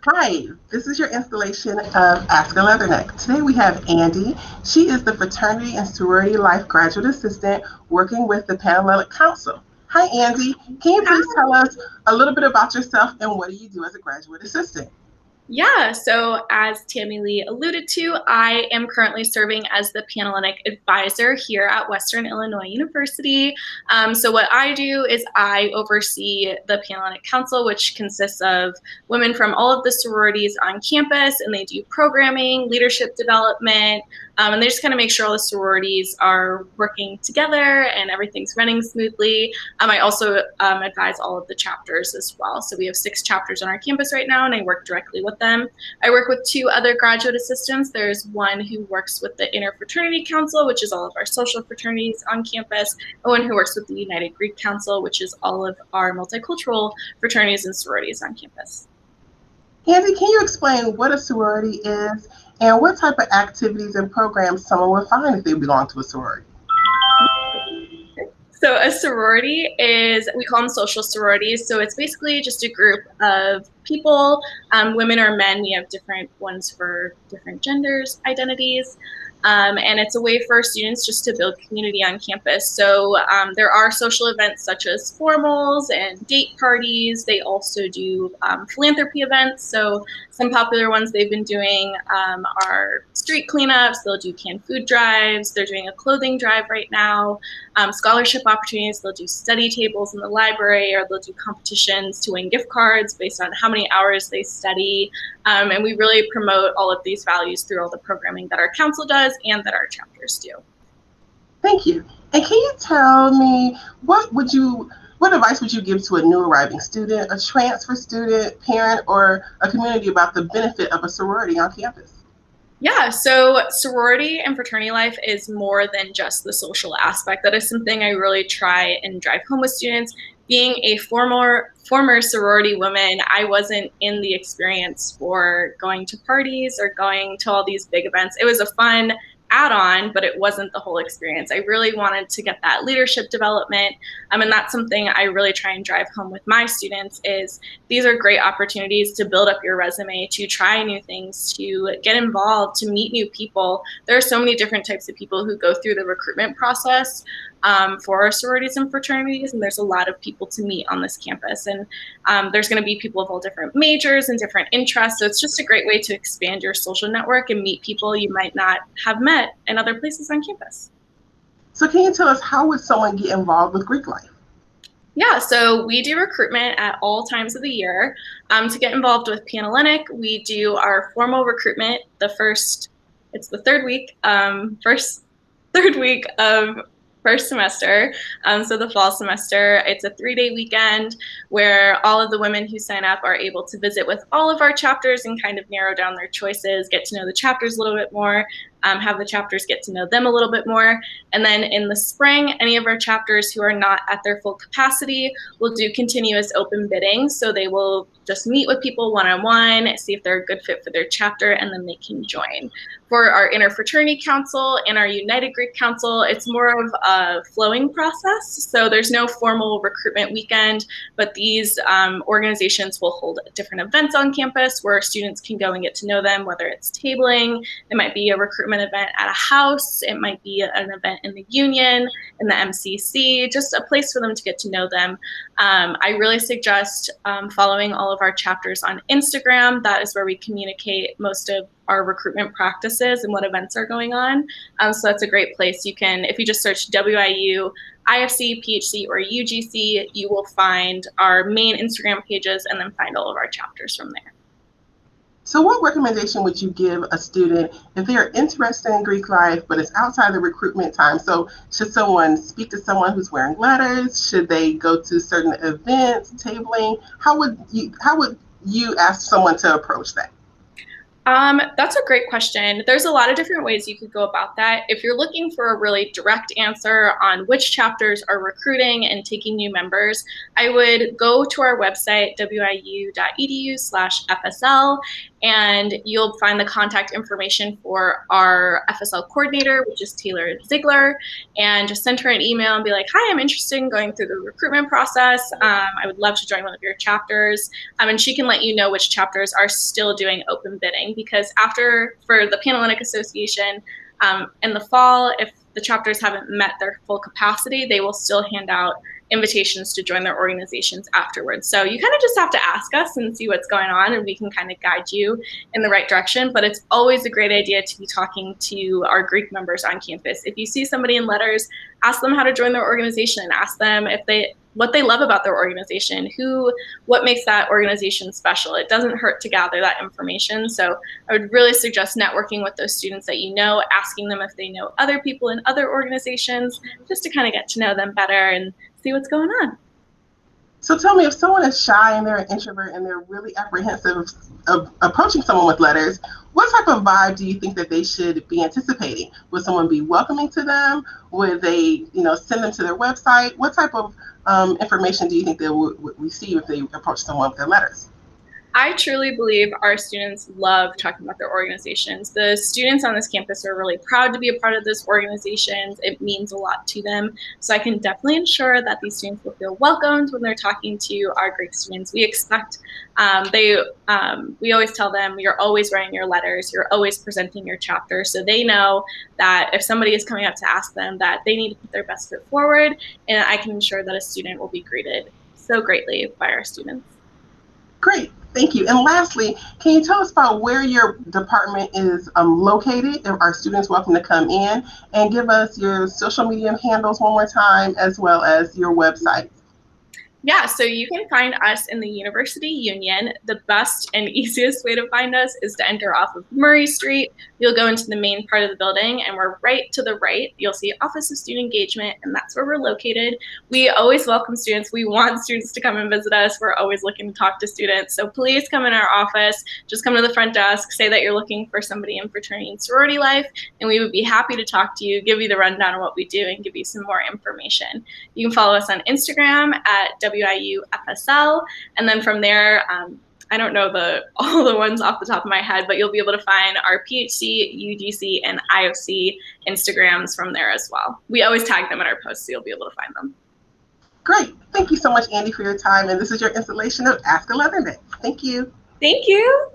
Hi, this is your installation of Ask a Leatherneck. Today we have Andi. She is the Fraternity and Sorority Life Graduate Assistant working with the Panhellenic Council. Hi, Andi. Can you please tell us a little bit about yourself and what do you do as a graduate assistant? Yeah, so as Tammy Lee alluded to, I am currently serving as the Panhellenic advisor here at Western Illinois University. So what I do is I oversee the Panhellenic Council, which consists of women from all of the sororities on campus, and they do programming, leadership development, and they just kind of make sure all the sororities are working together and everything's running smoothly. I also advise all of the chapters as well. So we have 6 chapters on our campus right now, and I work directly with them. I work with 2 other graduate assistants. There's one who works with the Interfraternity Council, which is all of our social fraternities on campus, and one who works with the United Greek Council, which is all of our multicultural fraternities and sororities on campus. Andi, can you explain what a sorority is and what type of activities and programs someone would find if they belong to a sorority? So a sorority is, we call them social sororities. So it's basically just a group of people, women or men. We have different ones for different genders, identities. And it's a way for students just to build community on campus. So there are social events such as formals and date parties. They also do philanthropy events. So some popular ones they've been doing are street cleanups. They'll do canned food drives. They're doing a clothing drive right now. Scholarship opportunities. They'll do study tables in the library, or they'll do competitions to win gift cards based on how many hours they study. And we really promote all of these values through all the programming that our council does and that our chapters do. Thank you. And can you tell me what advice would you give to a new arriving student, a transfer student, parent, or a community about the benefit of a sorority on campus? Yeah, so sorority and fraternity life is more than just the social aspect. That is something I really try and drive home with students. Being a former sorority woman, I wasn't in the experience for going to parties or going to all these big events. It was a fun add-on, but it wasn't the whole experience. I really wanted to get that leadership development, and that's something I really try and drive home with my students. Is these are great opportunities to build up your resume, to try new things, to get involved, to meet new people. There are so many different types of people who go through the recruitment process for our sororities and fraternities, and there's a lot of people to meet on this campus. And there's going to be people of all different majors and different interests, so it's just a great way to expand your social network and meet people you might not have met in other places on campus. So can you tell us, how would someone get involved with Greek life? Yeah, so we do recruitment at all times of the year. To get involved with Panhellenic, we do our formal recruitment it's the third week of first semester, so the fall semester. It's a 3-day weekend where all of the women who sign up are able to visit with all of our chapters and kind of narrow down their choices, get to know the chapters a little bit more, have the chapters get to know them a little bit more. And then in the spring, any of our chapters who are not at their full capacity will do continuous open bidding. So they will just meet with people one-on-one, see if they're a good fit for their chapter, and then they can join. For our Interfraternity Council and our United Greek Council, it's more of a flowing process. So there's no formal recruitment weekend, but these organizations will hold different events on campus where students can go and get to know them, whether it's tabling, it might be a recruitment event at a house, it might be an event in the union, in the MCC, just a place for them to get to know them. I really suggest following all of our chapters on Instagram. That is where we communicate most of our recruitment practices and what events are going on. So that's a great place. You can, if you just search WIU, IFC, PHC, or UGC, you will find our main Instagram pages and then find all of our chapters from there. So what recommendation would you give a student if they are interested in Greek life, but it's outside the recruitment time? So should someone speak to someone who's wearing letters? Should they go to certain events, tabling? How would you ask someone to approach that? That's a great question. There's a lot of different ways you could go about that. If you're looking for a really direct answer on which chapters are recruiting and taking new members, I would go to our website, wiu.edu/FSL, and you'll find the contact information for our FSL coordinator, which is Taylor Ziegler, and just send her an email and be like, hi, I'm interested in going through the recruitment process. I would love to join one of your chapters. And she can let you know which chapters are still doing open bidding, because for the Panhellenic Association, in the fall, if the chapters haven't met their full capacity, they will still hand out invitations to join their organizations afterwards. So you kind of just have to ask us and see what's going on, and we can kind of guide you in the right direction. But it's always a great idea to be talking to our Greek members on campus. If you see somebody in letters, ask them how to join their organization. Ask them what they love about their organization, what makes that organization special. It doesn't hurt to gather that information. So I would really suggest networking with those students that you know, asking them if they know other people in other organizations, just to kind of get to know them better and see what's going on. So tell me, if someone is shy and they're an introvert and they're really apprehensive of approaching someone with letters, what type of vibe do you think that they should be anticipating? Would someone be welcoming to them? Would they, send them to their website? What type of information do you think they would receive if they approach someone with their letters? I truly believe our students love talking about their organizations. The students on this campus are really proud to be a part of those organizations. It means a lot to them. So I can definitely ensure that these students will feel welcomed when they're talking to our Greek students. We expect, we always tell them, you're always writing your letters, you're always presenting your chapter. So they know that if somebody is coming up to ask them, that they need to put their best foot forward, and I can ensure that a student will be greeted so greatly by our students. Great. Thank you. And lastly, can you tell us about where your department is located? If our students welcome to come in, and give us your social media handles one more time, as well as your website. Yeah, so you can find us in the University Union. The best and easiest way to find us is to enter off of Murray Street. You'll go into the main part of the building, and we're right to the right. You'll see Office of Student Engagement, and that's where we're located. We always welcome students. We want students to come and visit us. We're always looking to talk to students. So please come in our office. Just come to the front desk, say that you're looking for somebody in fraternity and sorority life, and we would be happy to talk to you, give you the rundown of what we do, and give you some more information. You can follow us on Instagram at WIU FSL, and then from there, I don't know all the ones off the top of my head, but you'll be able to find our PHC, UGC, and IOC Instagrams from there as well. We always tag them in our posts, so you'll be able to find them. Great. Thank you so much, Andi, for your time, and this is your installation of Ask a Leatherneck. Thank you. Thank you.